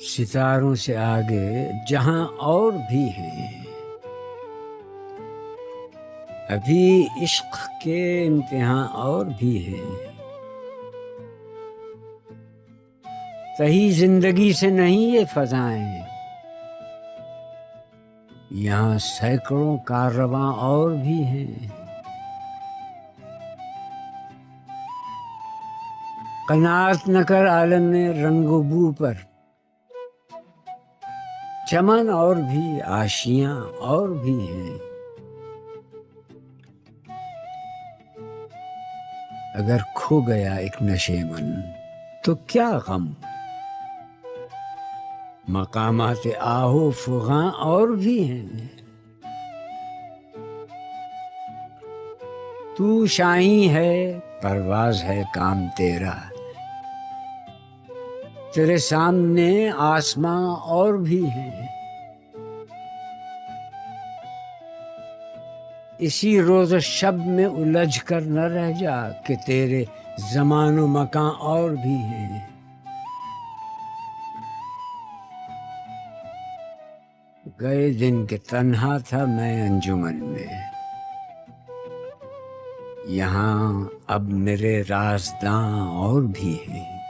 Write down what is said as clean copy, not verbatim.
ستاروں سے آگے جہاں اور بھی ہیں، ابھی عشق کے امتحان اور بھی ہیں، کہیں زندگی سے نہیں یہ فضائیں، یہاں سینکڑوں کاررواں اور بھی ہیں۔ قناعت نہ کر عالم میں رنگ و بو پر، چمن اور بھی آشیاں اور بھی ہیں، اگر کھو گیا ایک نشے من تو کیا غم، مقامات آہو فغاں اور بھی ہیں۔ تو شاہیں ہے پرواز ہے کام تیرا، تیرے سامنے آسماں اور بھی ہیں، اسی روز و شب میں الجھ کر نہ رہ جا کہ تیرے زمان و مکان اور بھی ہیں۔ گئے دن کہ تنہا تھا میں انجمن میں، یہاں اب میرے رازداں اور بھی ہیں۔